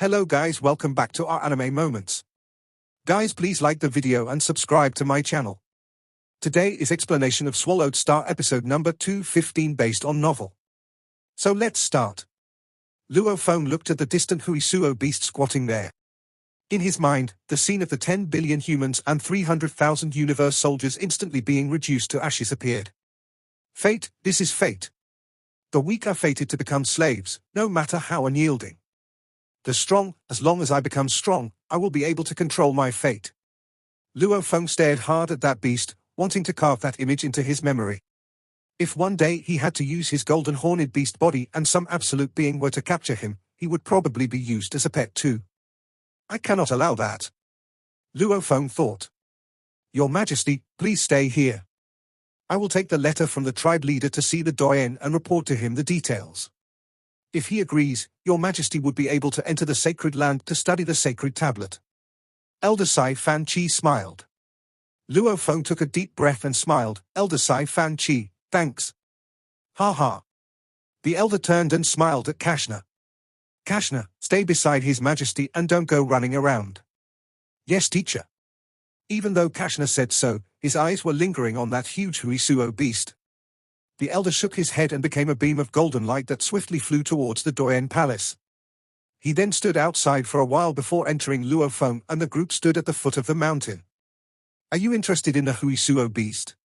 Hello guys, welcome back to our anime moments. Guys, please like the video and subscribe to my channel. Today is explanation of Swallowed Star episode number 215 based on novel. So let's start. Luo Feng looked at the distant Huo Beast squatting there. In his mind, the scene of the 10 billion humans and 300,000 universe soldiers instantly being reduced to ashes appeared. Fate, this is fate. The weak are fated to become slaves, no matter how unyielding. The strong, as long as I become strong, I will be able to control my fate. Luo Feng stared hard at that beast, wanting to carve that image into his memory. If one day he had to use his golden horned beast body and some absolute being were to capture him, he would probably be used as a pet too. I cannot allow that. Luo Feng thought. Your Majesty, please stay here. I will take the letter from the tribe leader to see the doyen and report to him the details. If he agrees, Your Majesty would be able to enter the sacred land to study the sacred tablet. Elder Fan Chi smiled. Luo Feng took a deep breath and smiled. Elder Fan Chi, thanks. Ha ha. The elder turned and smiled at Kashna. Kashna, stay beside His Majesty and don't go running around. Yes, teacher. Even though Kashna said so, his eyes were lingering on that huge Huo Beast. The elder shook his head and became a beam of golden light that swiftly flew towards the Doyen Palace. He then stood outside for a while before entering Luo Feng, and the group stood at the foot of the mountain. Are you interested in the Huo Beast?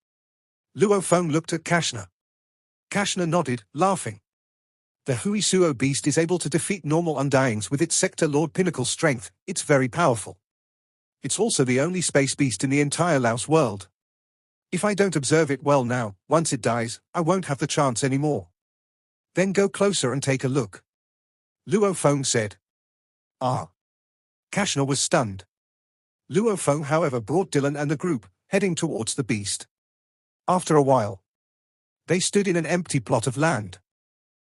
Luo Feng looked at Kashna. Kashna nodded, laughing. The Huo Beast is able to defeat normal undyings with its Sector Lord Pinnacle strength. It's very powerful. It's also the only space beast in the entire Laos world. If I don't observe it well now, once it dies, I won't have the chance anymore. Then go closer and take a look. Luo Feng said. Ah. Kashna was stunned. Luo Feng, however, brought Dylan and the group, heading towards the beast. After a while, they stood in an empty plot of land.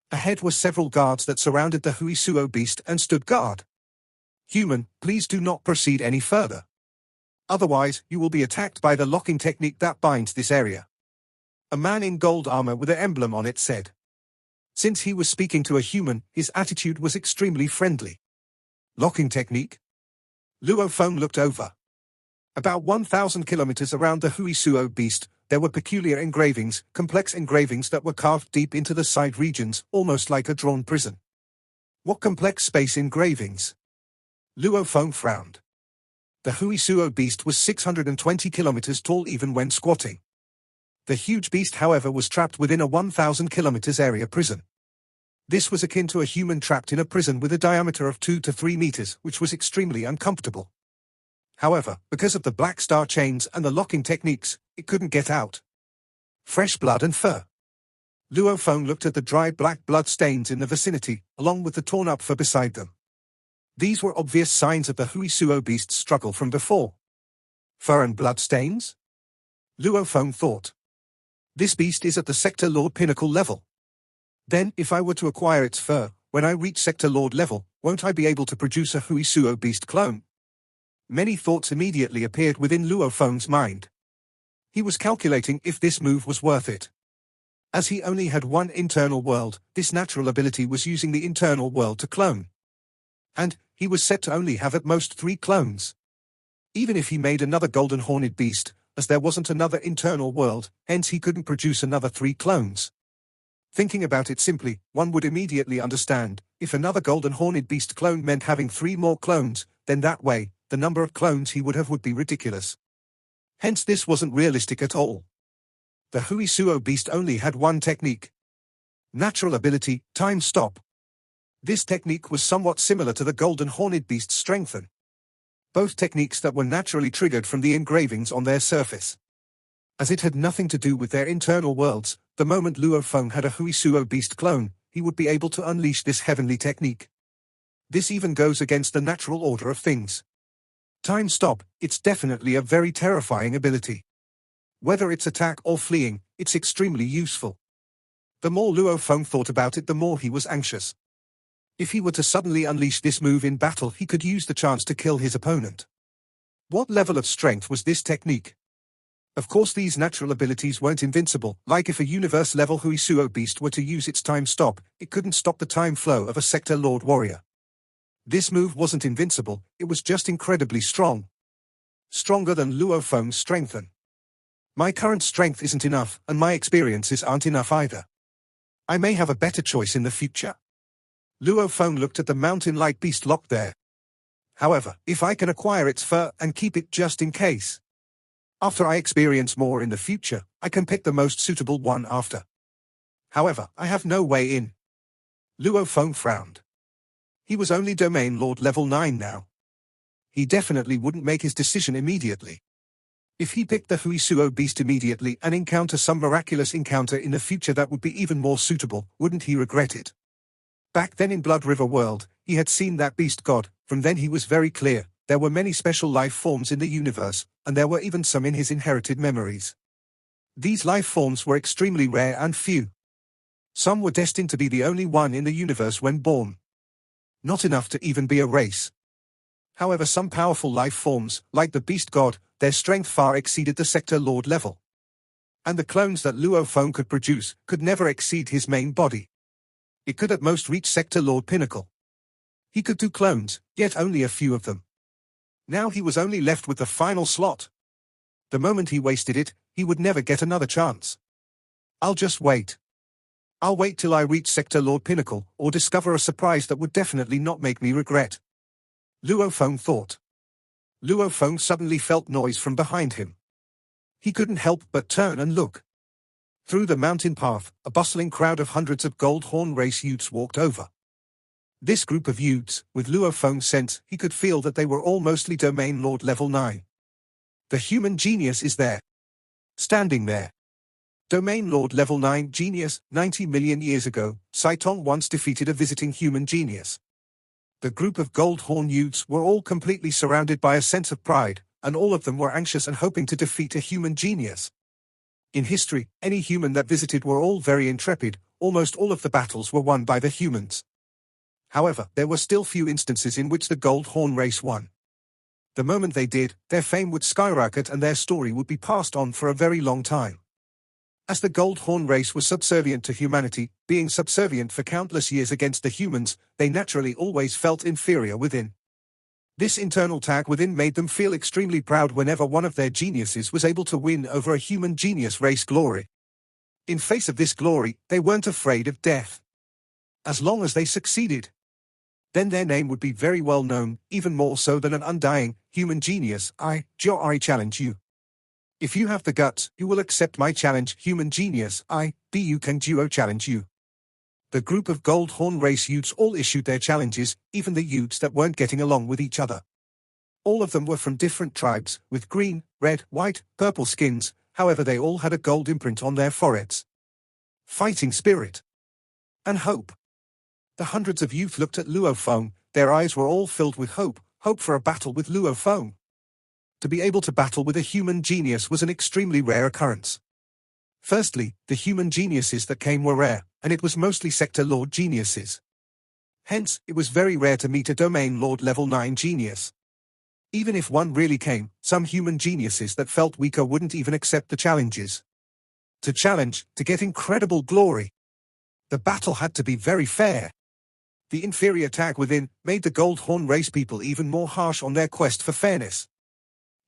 Ahead were several guards that surrounded the Huo Beast and stood guard. Human, please do not proceed any further. Otherwise, you will be attacked by the locking technique that binds this area. A man in gold armor with an emblem on it said. Since he was speaking to a human, his attitude was extremely friendly. Locking technique? Luo Feng looked over. About 1,000 kilometers around the Huo Beast, there were peculiar engravings, complex engravings that were carved deep into the side regions, almost like a drawn prison. What complex space engravings? Luo Feng frowned. The Huo Beast was 620 kilometers tall even when squatting. The huge beast, however, was trapped within a 1,000 kilometers area prison. This was akin to a human trapped in a prison with a diameter of 2 to 3 meters, which was extremely uncomfortable. However, because of the black star chains and the locking techniques, it couldn't get out. Fresh blood and fur. Luo Feng looked at the dry black blood stains in the vicinity, along with the torn-up fur beside them. These were obvious signs of the Huo Beast's struggle from before. Fur and blood stains? Luo Feng thought. This beast is at the Sector Lord Pinnacle level. Then, if I were to acquire its fur, when I reach Sector Lord level, won't I be able to produce a Huo Beast clone? Many thoughts immediately appeared within Luo Feng's mind. He was calculating if this move was worth it. As he only had one internal world, this natural ability was using the internal world to clone. And he was set to only have at most 3 clones. Even if he made another golden horned beast, as there wasn't another internal world, hence he couldn't produce another 3 clones. Thinking about it simply, one would immediately understand, if another golden horned beast clone meant having 3 more clones, then that way, the number of clones he would have would be ridiculous. Hence this wasn't realistic at all. The Huo Beast only had one technique. Natural ability, time stop. This technique was somewhat similar to the golden horned beast's strengthen. Both techniques that were naturally triggered from the engravings on their surface. As it had nothing to do with their internal worlds, the moment Luo Feng had a Huo Beast clone, he would be able to unleash this heavenly technique. This even goes against the natural order of things. Time stop, it's definitely a very terrifying ability. Whether it's attack or fleeing, it's extremely useful. The more Luo Feng thought about it, the more he was anxious. If he were to suddenly unleash this move in battle, he could use the chance to kill his opponent. What level of strength was this technique? Of course these natural abilities weren't invincible, like if a universe-level Huo Beast were to use its time stop, it couldn't stop the time flow of a Sector Lord warrior. This move wasn't invincible, it was just incredibly strong. Stronger than Luo Feng's strength. My current strength isn't enough, and my experiences aren't enough either. I may have a better choice in the future. Luo Feng looked at the mountain-like beast locked there. However, if I can acquire its fur and keep it just in case. After I experience more in the future, I can pick the most suitable one after. However, I have no way in. Luo Feng frowned. He was only Domain Lord level 9 now. He definitely wouldn't make his decision immediately. If he picked the Huo Beast immediately and encounter some miraculous encounter in the future that would be even more suitable, wouldn't he regret it? Back then in Blood River World, he had seen that beast god. From then he was very clear, there were many special life forms in the universe, and there were even some in his inherited memories. These life forms were extremely rare and few. Some were destined to be the only one in the universe when born. Not enough to even be a race. However, some powerful life forms, like the beast god, their strength far exceeded the sector lord level. And the clones that Luo Feng could produce could never exceed his main body. It could at most reach sector lord pinnacle. He could do clones, yet only a few of them. Now he was only left with the final slot. The moment he wasted it, he would never get another chance. I'll just wait. I'll wait till I reach sector lord pinnacle, or discover a surprise that would definitely not make me regret. Luo Feng thought. Luo Feng suddenly felt noise from behind him. He couldn't help but turn and look. Through the mountain path, a bustling crowd of hundreds of gold horn race youths walked over. This group of youths, with Luo Feng's sense, he could feel that they were all mostly Domain Lord level 9. The human genius is there. Standing there. Domain Lord level 9 genius. 90 million years ago, Saitong once defeated a visiting human genius. The group of gold horn youths were all completely surrounded by a sense of pride, and all of them were anxious and hoping to defeat a human genius. In history, any human that visited were all very intrepid. Almost all of the battles were won by the humans. However, there were still few instances in which the gold horn race won. The moment they did, their fame would skyrocket and their story would be passed on for a very long time. As the gold horn race was subservient to humanity, being subservient for countless years against the humans, they naturally always felt inferior within. This internal tag within made them feel extremely proud whenever one of their geniuses was able to win over a human genius race glory. In face of this glory, they weren't afraid of death. As long as they succeeded, then their name would be very well known, even more so than an undying human genius. I challenge you. If you have the guts, you will accept my challenge. Human genius, you can duo challenge you. The group of gold horn race youths all issued their challenges, even the youths that weren't getting along with each other. All of them were from different tribes, with green, red, white, purple skins, however they all had a gold imprint on their foreheads. Fighting spirit. And hope. The hundreds of youth looked at Luo Feng, their eyes were all filled with hope for a battle with Luo Feng. To be able to battle with a human genius was an extremely rare occurrence. Firstly, the human geniuses that came were rare, and it was mostly sector lord geniuses. Hence, it was very rare to meet a Domain Lord level 9 genius. Even if one really came, some human geniuses that felt weaker wouldn't even accept the challenges. To challenge, to get incredible glory. The battle had to be very fair. The inferior tag within made the gold horn race people even more harsh on their quest for fairness.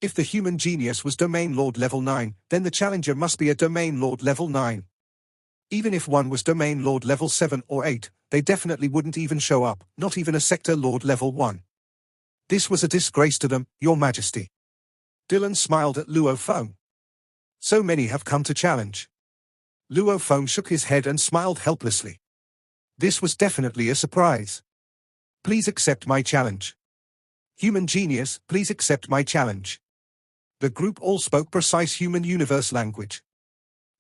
If the human genius was Domain Lord level 9, then the challenger must be a Domain Lord level 9. Even if one was Domain Lord level 7 or 8, they definitely wouldn't even show up, not even a Sector Lord level 1. This was a disgrace to them, Your Majesty. Dylan smiled at Luo Feng. So many have come to challenge. Luo Feng shook his head and smiled helplessly. This was definitely a surprise. Please accept my challenge. Human genius, please accept my challenge. The group all spoke precise human universe language.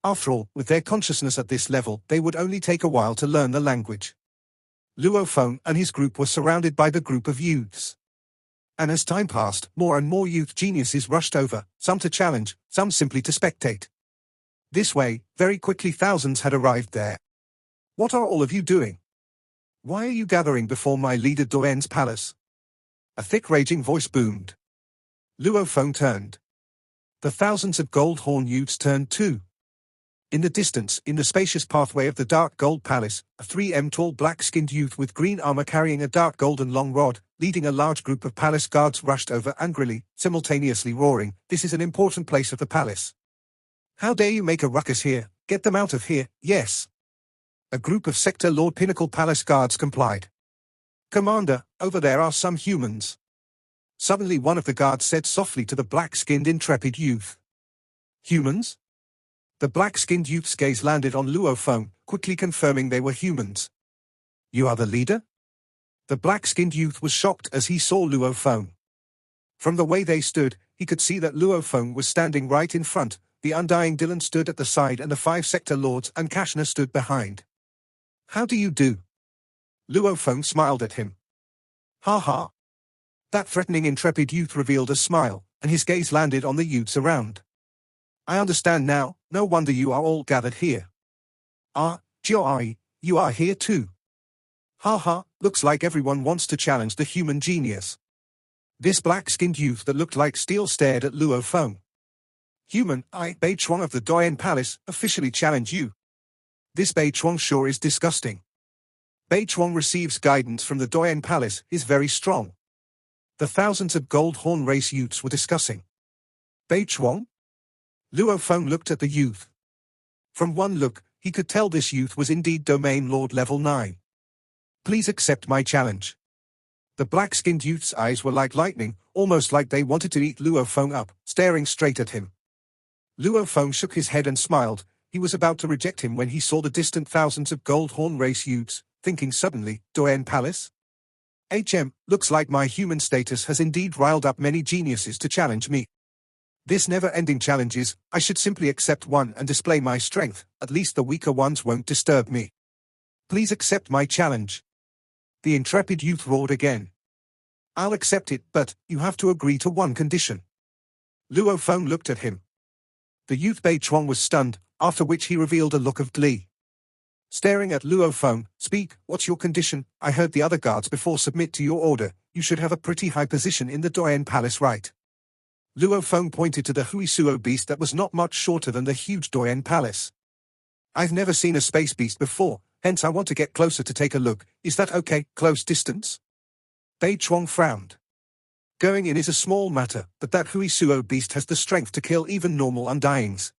After all, with their consciousness at this level, they would only take a while to learn the language. Luo Feng and his group were surrounded by the group of youths. And as time passed, more and more youth geniuses rushed over, some to challenge, some simply to spectate. This way, very quickly thousands had arrived there. What are all of you doing? Why are you gathering before my leader Doen's palace? A thick raging voice boomed. Luo Feng turned. The thousands of gold horn youths turned too. In the distance, in the spacious pathway of the dark gold palace, a 3 m tall black-skinned youth with green armor carrying a dark golden long rod, leading a large group of palace guards rushed over angrily, simultaneously roaring, "This is an important place of the palace. How dare you make a ruckus here? Get them out of here, yes." A group of Sector Lord Pinnacle Palace guards complied. "Commander, over there are some humans." Suddenly one of the guards said softly to the black-skinned intrepid youth. "Humans?" The black-skinned youth's gaze landed on Luo Feng, quickly confirming they were humans. "You are the leader?" The black-skinned youth was shocked as he saw Luo Feng. From the way they stood, he could see that Luo Feng was standing right in front, the undying Dylan stood at the side and the 5 sector lords and Kashna stood behind. "How do you do?" Luo Feng smiled at him. "Ha ha." That threatening intrepid youth revealed a smile, and his gaze landed on the youths around. "I understand now, no wonder you are all gathered here. Ah, Jiao, you are here too. Ha ha, looks like everyone wants to challenge the human genius." This black-skinned youth that looked like steel stared at Luo Feng. "Human, I, Bei Chuang of the Doyen Palace, officially challenge you. This Bei Chuang sure is disgusting. Bei Chuang receives guidance from the Doyen Palace, is very strong." The thousands of gold horn race youths were discussing. "Bei Chuang?" Luo Feng looked at the youth. From one look, he could tell this youth was indeed Domain Lord level 9. "Please accept my challenge." The black-skinned youth's eyes were like lightning, almost like they wanted to eat Luo Feng up, staring straight at him. Luo Feng shook his head and smiled. He was about to reject him when he saw the distant thousands of gold horn race youths, thinking suddenly, Doyen Palace? Looks like my human status has indeed riled up many geniuses to challenge me. This never-ending challenges, I should simply accept one and display my strength, at least the weaker ones won't disturb me. Please accept my challenge. The intrepid youth roared again. "I'll accept it, but you have to agree to one condition." Luo Feng looked at him. The youth Bei Chuang was stunned, after which he revealed a look of glee. Staring at Luo Feng, "Speak, what's your condition? I heard the other guards before submit to your order, you should have a pretty high position in the Doyen Palace, right?" Luo Feng pointed to the Huo Beast that was not much shorter than the huge Doyen Palace. "I've never seen a space beast before, hence I want to get closer to take a look, is that okay, close distance?" Bei Chuang frowned. "Going in is a small matter, but that Huo Beast has the strength to kill even normal undyings.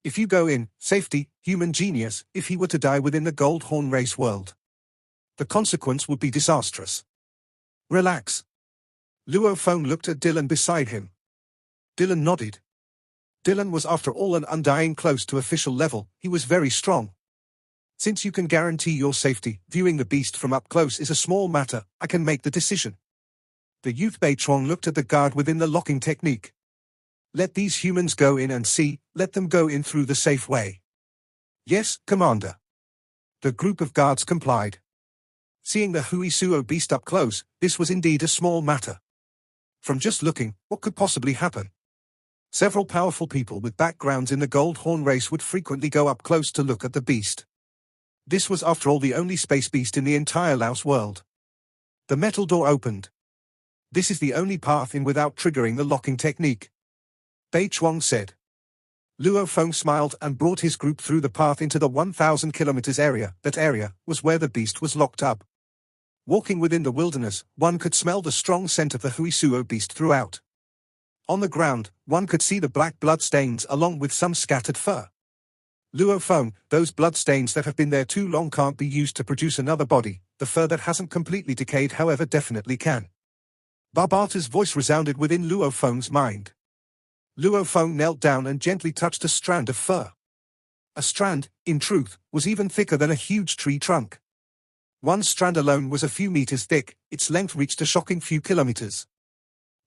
If you go in, safety, human genius, if he were to die within the Gold Horn race world. The consequence would be disastrous. Relax." Luo Feng looked at Dylan beside him. Dylan nodded. Dylan was after all an undying close to official level, he was very strong. "Since you can guarantee your safety, viewing the beast from up close is a small matter, I can make the decision." The youth Bei Chuang looked at the guard within the locking technique. "Let these humans go in and see, let them go in through the safe way." "Yes, Commander." The group of guards complied. Seeing the Huo Beast up close, this was indeed a small matter. From just looking, what could possibly happen? Several powerful people with backgrounds in the Gold Horn race would frequently go up close to look at the beast. This was after all the only space beast in the entire Laos world. The metal door opened. "This is the only path in without triggering the locking technique," Bei Chuang said. Luo Feng smiled and brought his group through the path into the 1,000 kilometers area. That area was where the beast was locked up. Walking within the wilderness, one could smell the strong scent of the Huo Beast throughout. On the ground, one could see the black blood stains along with some scattered fur. Luo Feng, those blood stains that have been there too long can't be used to produce another body, the fur that hasn't completely decayed however definitely can. Barbata's voice resounded within Luo Feng's mind. Luo Feng knelt down and gently touched a strand of fur. A strand, in truth, was even thicker than a huge tree trunk. One strand alone was a few meters thick, its length reached a shocking few kilometers.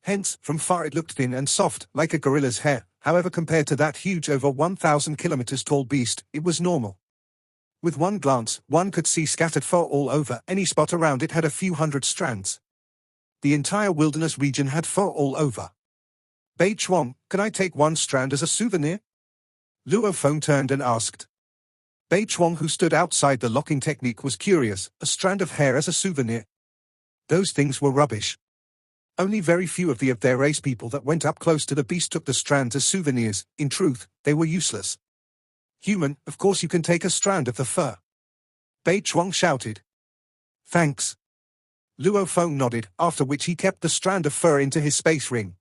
Hence, from far it looked thin and soft, like a gorilla's hair, however compared to that huge over 1,000 kilometers tall beast, it was normal. With one glance, one could see scattered fur all over, any spot around it had a few hundred strands. The entire wilderness region had fur all over. "Bei Chuang, can I take one strand as a souvenir?" Luo Feng turned and asked. Bei Chuang, who stood outside the locking technique, was curious, a strand of hair as a souvenir. Those things were rubbish. Only very few of their race people that went up close to the beast took the strands as souvenirs, in truth, they were useless. Human, of course you can take a strand of the fur. Bei Chuang shouted. Thanks. Luo Feng nodded, after which he kept the strand of fur into his space ring.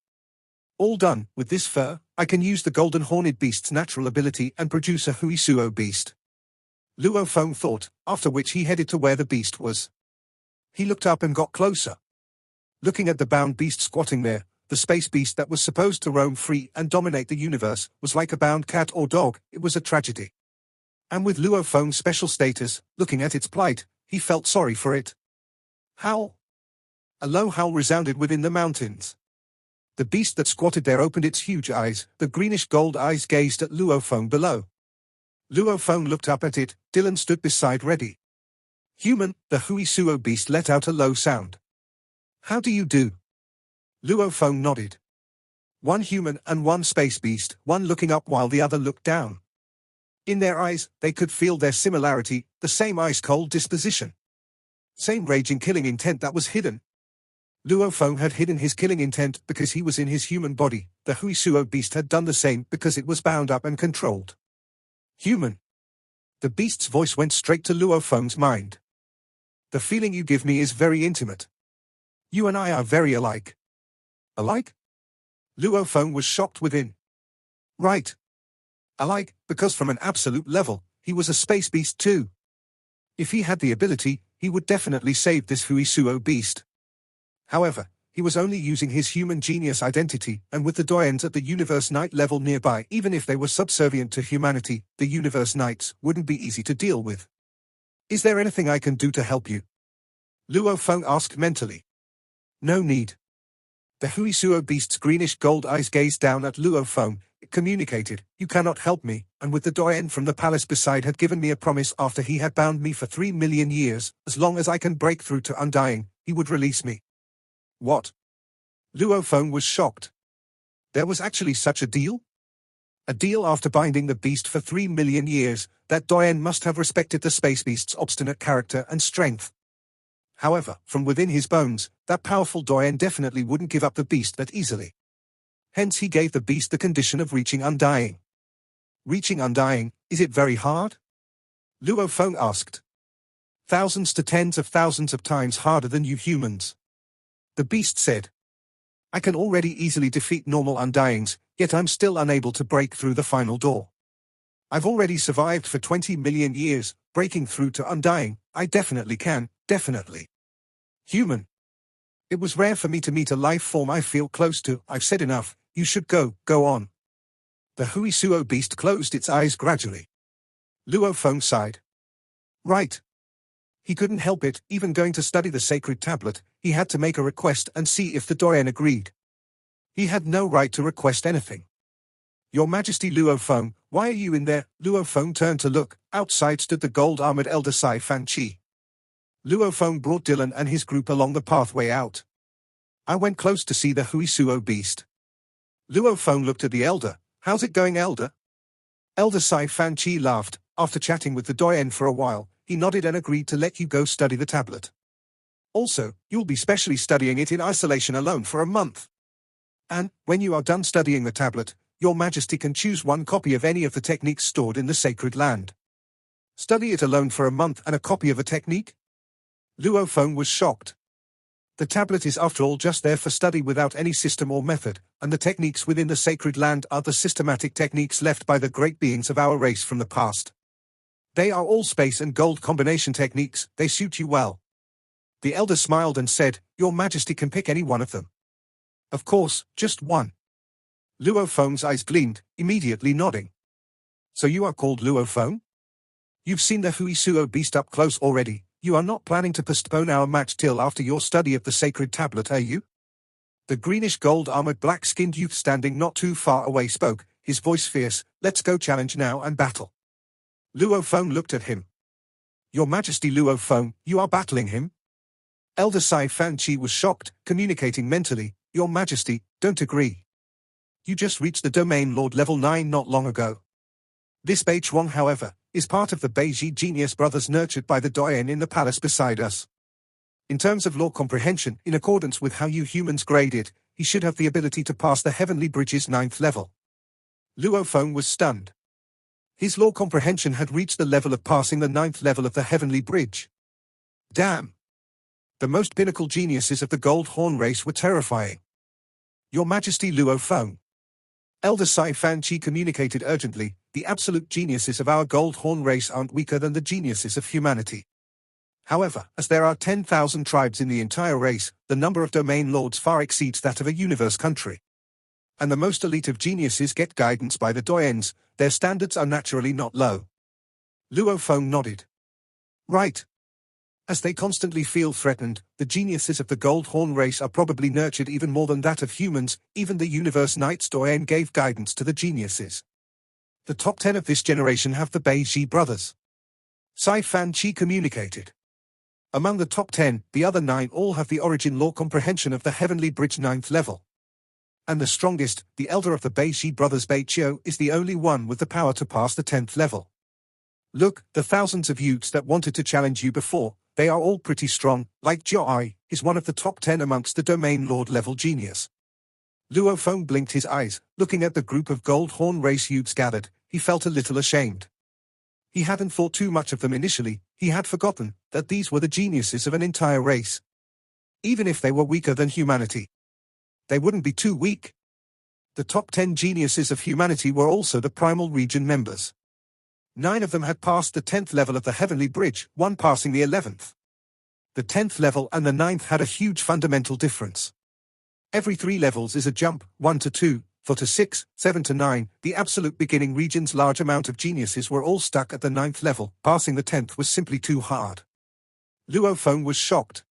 All done. With this fur, I can use the golden horned beast's natural ability and produce a Huo Beast. Luo Feng thought, after which he headed to where the beast was. He looked up and got closer. Looking at the bound beast squatting there, the space beast that was supposed to roam free and dominate the universe was like a bound cat or dog. It was a tragedy. And with Luo Feng's special status, looking at its plight, he felt sorry for it. Howl! A low howl resounded within the mountains. The beast that squatted there opened its huge eyes. The greenish-gold eyes gazed at Luo Feng below. Luo Feng looked up at it. Dylan stood beside ready. Human, the Huo Beast let out a low sound. How do you do? Luo Feng nodded. One human and one space beast, one looking up while the other looked down. In their eyes, they could feel their similarity, the same ice-cold disposition. Same raging killing intent that was hidden. Luo Feng had hidden his killing intent because he was in his human body. The Huo Beast had done the same because it was bound up and controlled. Human. The beast's voice went straight to Luo Feng's mind. The feeling you give me is very intimate. You and I are very alike. Alike? Luo Feng was shocked within. Right. Alike, because from an absolute level, he was a space beast too. If he had the ability, he would definitely save this Huo Beast. However, he was only using his human genius identity, and with the doyens at the Universe Knight level nearby, even if they were subservient to humanity, the Universe Knights wouldn't be easy to deal with. Is there anything I can do to help you? Luo Feng asked mentally. No need. The Huo Beast's greenish-gold eyes gazed down at Luo Feng. It communicated, you cannot help me, and with the doyen from the palace beside had given me a promise after he had bound me for 3 million years, as long as I can break through to Undying, he would release me. What? Luo Feng was shocked. There was actually such a deal? A deal after binding the beast for 3 million years. That doyen must have respected the space beast's obstinate character and strength. However, from within his bones, that powerful doyen definitely wouldn't give up the beast that easily. Hence he gave the beast the condition of reaching Undying. Reaching Undying, is it very hard? Luo Feng asked. Thousands to tens of thousands of times harder than you humans. The beast said. I can already easily defeat normal Undyings, yet I'm still unable to break through the final door. I've already survived for 20 million years, breaking through to Undying, I definitely can, definitely. Human. It was rare for me to meet a life form I feel close to. I've said enough, you should go on. The Huo Beast closed its eyes gradually. Luo Feng sighed. Right. He couldn't help it, even going to study the sacred tablet, he had to make a request and see if the doyen agreed. He had no right to request anything. Your Majesty Luo Feng, why are you in there? Luo Feng turned to look. Outside stood the gold-armored elder Fan Chi. Luo Feng brought Dylan and his group along the pathway out. I went close to see the Huo Beast. Luo Feng looked at the elder. How's it going, elder? Elder Fan Chi laughed. After chatting with the doyen for a while, he nodded and agreed to let you go study the tablet. Also, you'll be specially studying it in isolation alone for a month. And, when you are done studying the tablet, your Majesty can choose one copy of any of the techniques stored in the sacred land. Study it alone for a month and a copy of a technique? Luo Feng was shocked. The tablet is after all just there for study without any system or method, and the techniques within the sacred land are the systematic techniques left by the great beings of our race from the past. They are all space and gold combination techniques, they suit you well. The elder smiled and said, Your Majesty can pick any one of them. Of course, just one. Luo Feng's eyes gleamed, immediately nodding. So you are called Luo Feng? You've seen the Huo Beast up close already. You are not planning to postpone our match till after your study of the sacred tablet, are you? The greenish-gold-armored black-skinned youth standing not too far away spoke, his voice fierce. Let's go challenge now and battle. Luo Feng looked at him. Your Majesty Luo Feng, you are battling him? Elder Fan Chi was shocked, communicating mentally, Your Majesty, don't agree. You just reached the Domain Lord level 9 not long ago. This Bei Chuang, however, is part of the Beiji genius brothers nurtured by the doyen in the palace beside us. In terms of law comprehension, in accordance with how you humans grade it, he should have the ability to pass the Heavenly Bridge's 9th level. Luo Feng was stunned. His law comprehension had reached the level of passing the 9th level of the heavenly bridge. Damn! The most pinnacle geniuses of the Gold Horn race were terrifying. Your Majesty Luo Feng. Elder Sai Fanqi communicated urgently, the absolute geniuses of our Gold Horn race aren't weaker than the geniuses of humanity. However, as there are 10,000 tribes in the entire race, the number of domain lords far exceeds that of a universe country. And the most elite of geniuses get guidance by the doyens, their standards are naturally not low. Luo Feng nodded. Right. As they constantly feel threatened, the geniuses of the Gold Horn race are probably nurtured even more than that of humans. Even the Universe Knights Doyen gave guidance to the geniuses. The top 10 of this generation have the Beiji brothers. Sai Fanqi communicated. Among the top 10, the other 9 all have the origin law comprehension of the Heavenly Bridge 9th level. And the strongest, the elder of the Beiji brothers Beiqiu, is the only one with the power to pass the 10th level. Look, the thousands of youths that wanted to challenge you before, they are all pretty strong, like Jiao is one of the top 10 amongst the domain lord level genius. Luo Feng blinked his eyes, looking at the group of Gold Horn race youths gathered, he felt a little ashamed. He hadn't thought too much of them initially, he had forgotten that these were the geniuses of an entire race. Even if they were weaker than humanity, they wouldn't be too weak. The top 10 geniuses of humanity were also the primal region members. 9 of them had passed the 10th level of the Heavenly Bridge, 1 passing the 11th. The 10th level and the 9th had a huge fundamental difference. Every 3 levels is a jump, 1 to 2, 4 to 6, 7 to 9, the absolute beginning region's large amount of geniuses were all stuck at the 9th level, passing the 10th was simply too hard. Luo Feng was shocked.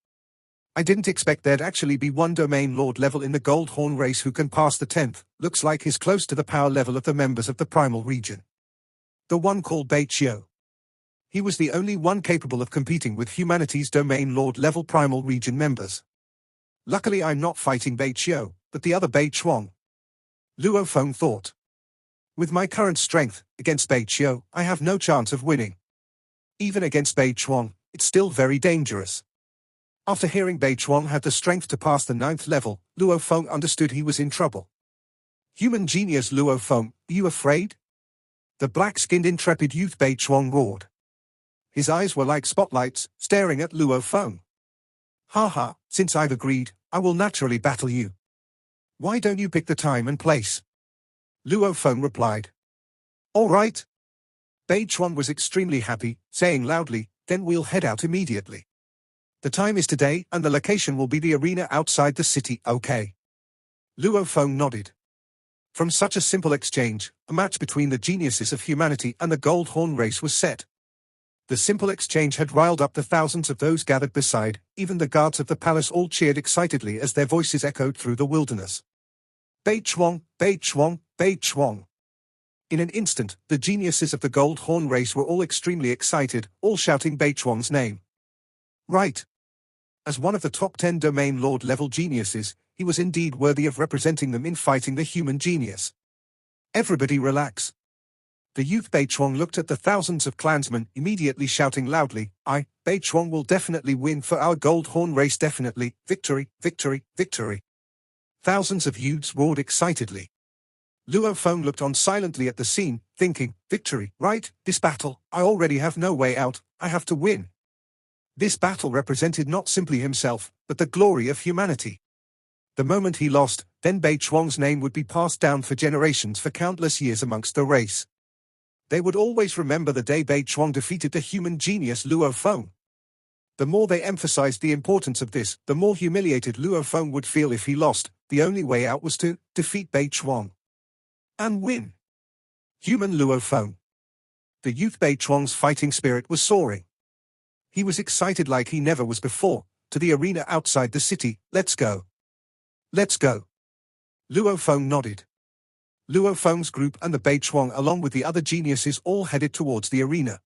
I didn't expect there'd actually be one domain lord level in the Gold Horn race who can pass the 10th, looks like he's close to the power level of the members of the primal region. The one called Beiqiu. He was the only one capable of competing with humanity's domain lord level primal region members. Luckily I'm not fighting Beiqiu, but the other Bei Chuang. Luo Feng thought. With my current strength, against Beiqiu, I have no chance of winning. Even against Bei Chuang, it's still very dangerous. After hearing Bei Chuang had the strength to pass the 9th level, Luo Feng understood he was in trouble. Human genius Luo Feng, are you afraid? The black-skinned intrepid youth Bei Chuang roared. His eyes were like spotlights, staring at Luo Feng. Ha ha, since I've agreed, I will naturally battle you. Why don't you pick the time and place? Luo Feng replied. All right. Bei Chuang was extremely happy, saying loudly, then we'll head out immediately. The time is today, and the location will be the arena outside the city, okay? Luo Feng nodded. From such a simple exchange, a match between the geniuses of humanity and the Gold Horn race was set. The simple exchange had riled up the thousands of those gathered beside, even the guards of the palace all cheered excitedly as their voices echoed through the wilderness. Bei Chuang, Bei Chuang, Bei Chuang. In an instant, the geniuses of the Gold Horn race were all extremely excited, all shouting Bei Chuang's name. Right. As one of the top 10 domain lord level geniuses, he was indeed worthy of representing them in fighting the human genius. Everybody relax. The youth Bei Chuang looked at the thousands of clansmen, immediately shouting loudly, Bei Chuang will definitely win for our Gold Horn race, definitely, victory, victory, victory. Thousands of youths roared excitedly. Luo Feng looked on silently at the scene, thinking, victory, right, this battle, I already have no way out, I have to win. This battle represented not simply himself, but the glory of humanity. The moment he lost, then Bei Chuang's name would be passed down for generations for countless years amongst the race. They would always remember the day Bei Chuang defeated the human genius Luo Feng. The more they emphasized the importance of this, the more humiliated Luo Feng would feel if he lost. The only way out was to defeat Bei Chuang and win. Human Luo Feng. The youth Bei Chuang's fighting spirit was soaring. He was excited like he never was before. To the arena outside the city, let's go. Let's go. Luo Feng nodded. Luo Feng's group and the Bei Chuang along with the other geniuses all headed towards the arena.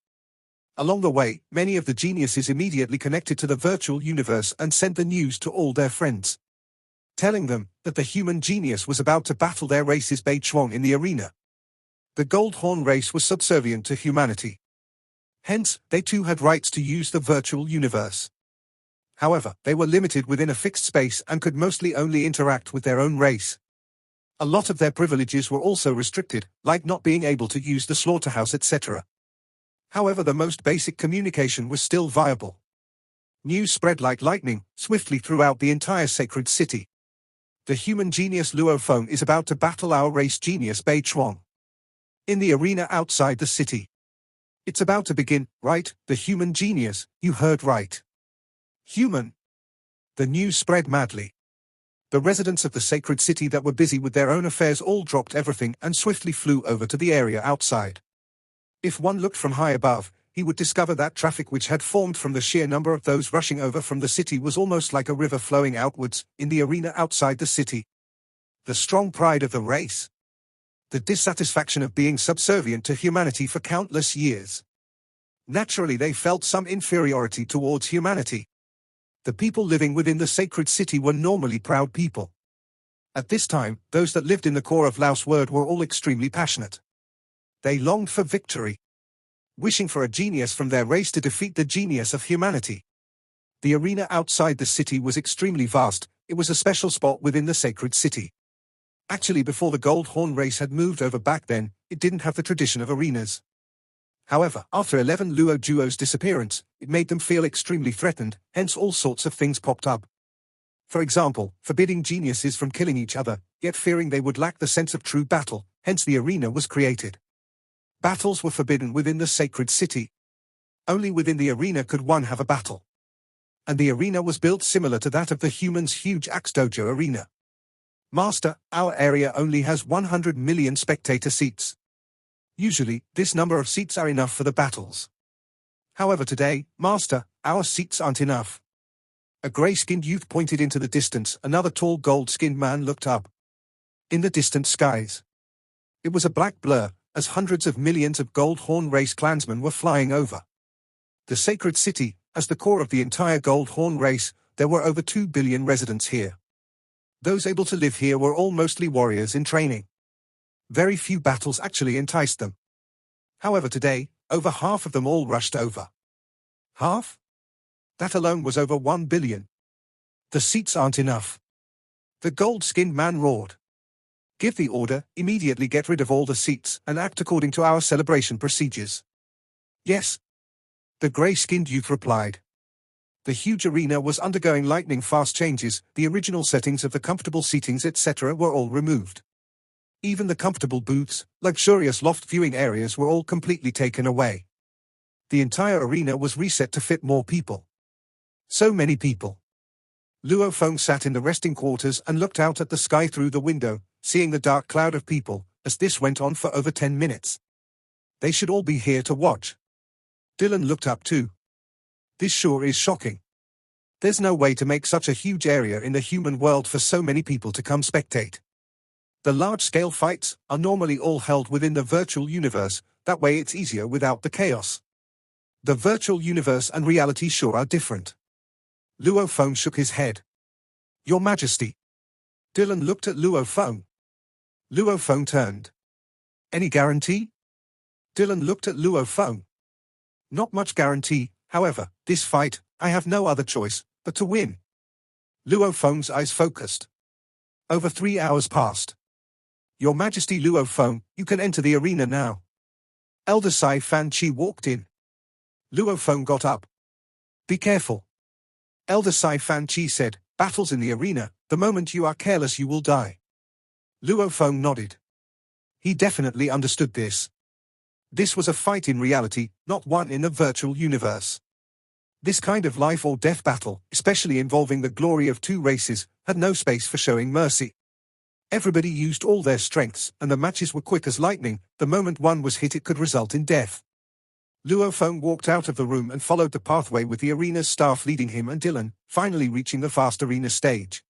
Along the way, many of the geniuses immediately connected to the virtual universe and sent the news to all their friends, telling them that the human genius was about to battle their race's Bei Chuang in the arena. The Gold Horn race was subservient to humanity. Hence, they too had rights to use the virtual universe. However, they were limited within a fixed space and could mostly only interact with their own race. A lot of their privileges were also restricted, like not being able to use the slaughterhouse, etc. However, the most basic communication was still viable. News spread like lightning, swiftly throughout the entire sacred city. The human genius Luo Feng is about to battle our race genius Bei Chuang. In the arena outside the city. It's about to begin, right? The human genius, you heard right. Human. The news spread madly. The residents of the sacred city that were busy with their own affairs all dropped everything and swiftly flew over to the area outside. If one looked from high above, he would discover that traffic which had formed from the sheer number of those rushing over from the city was almost like a river flowing outwards in the arena outside the city. The strong pride of the race. The dissatisfaction of being subservient to humanity for countless years. Naturally, they felt some inferiority towards humanity. The people living within the sacred city were normally proud people. At this time, those that lived in the core of Laos World were all extremely passionate. They longed for victory, wishing for a genius from their race to defeat the genius of humanity. The arena outside the city was extremely vast. It was a special spot within the sacred city. Actually, before the Gold Horn race had moved over back then, it didn't have the tradition of arenas. However, after 11 Luo duos' disappearance, it made them feel extremely threatened, hence all sorts of things popped up. For example, forbidding geniuses from killing each other, yet fearing they would lack the sense of true battle, hence the arena was created. Battles were forbidden within the sacred city. Only within the arena could one have a battle. And the arena was built similar to that of the humans' huge Axe Dojo arena. Master, our area only has 100 million spectator seats. Usually, this number of seats are enough for the battles. However today, Master, our seats aren't enough. A grey-skinned youth pointed into the distance. Another tall gold-skinned man looked up. In the distant skies. It was a black blur, as hundreds of millions of Gold Horn race clansmen were flying over. The sacred city, as the core of the entire Gold Horn race, there were over 2 billion residents here. Those able to live here were all mostly warriors in training. Very few battles actually enticed them. However today, over half of them all rushed over. Half? That alone was over 1 billion. The seats aren't enough. The gold-skinned man roared. Give the order, immediately get rid of all the seats, and act according to our celebration procedures. Yes. The grey-skinned youth replied. The huge arena was undergoing lightning-fast changes. The original settings of the comfortable seatings etc. were all removed. Even the comfortable booths, luxurious loft viewing areas were all completely taken away. The entire arena was reset to fit more people. So many people. Luo Feng sat in the resting quarters and looked out at the sky through the window, seeing the dark cloud of people, as this went on for over 10 minutes. They should all be here to watch. Dylan looked up too. This sure is shocking. There's no way to make such a huge area in the human world for so many people to come spectate. The large-scale fights are normally all held within the virtual universe, that way it's easier without the chaos. The virtual universe and reality sure are different. Luo Feng shook his head. Your Majesty. Dylan looked at Luo Feng. Luo Feng turned. Any guarantee? Dylan looked at Luo Feng. Not much guarantee, however, this fight, I have no other choice but to win. Luo Feng's eyes focused. Over 3 hours passed. Your Majesty Luo Feng, you can enter the arena now. Elder Sai Fan Chi walked in. Luo Feng got up. Be careful. Elder Sai Fan Chi said, battles in the arena, the moment you are careless you will die. Luo Feng nodded. He definitely understood this. This was a fight in reality, not one in the virtual universe. This kind of life or death battle, especially involving the glory of two races, had no space for showing mercy. Everybody used all their strengths, and the matches were quick as lightning. The moment one was hit it could result in death. Luo Feng walked out of the room and followed the pathway with the arena's staff leading him and Dylan, finally reaching the vast arena stage.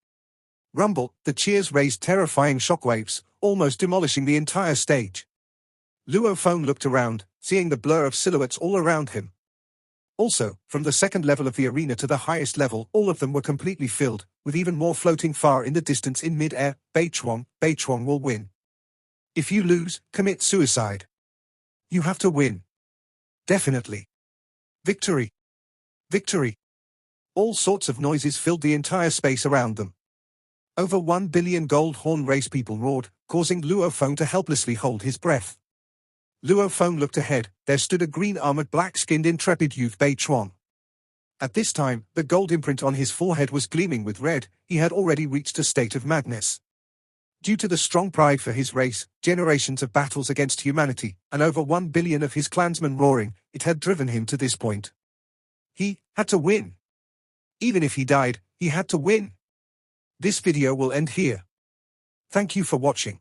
Rumble, the cheers raised terrifying shockwaves, almost demolishing the entire stage. Luo Feng looked around, seeing the blur of silhouettes all around him. Also, from the second level of the arena to the highest level, all of them were completely filled, with even more floating far in the distance in mid-air. Bei Chuang will win. If you lose, commit suicide. You have to win. Definitely. Victory. Victory. All sorts of noises filled the entire space around them. Over 1 billion gold horn race people roared, causing Luo Feng to helplessly hold his breath. Luo Feng looked ahead. There stood a green-armored, black-skinned, intrepid youth, Bei Chuan. At this time, the gold imprint on his forehead was gleaming with red. He had already reached a state of madness. Due to the strong pride for his race, generations of battles against humanity, and over 1 billion of his clansmen roaring, it had driven him to this point. He had to win. Even if he died, he had to win. This video will end here. Thank you for watching.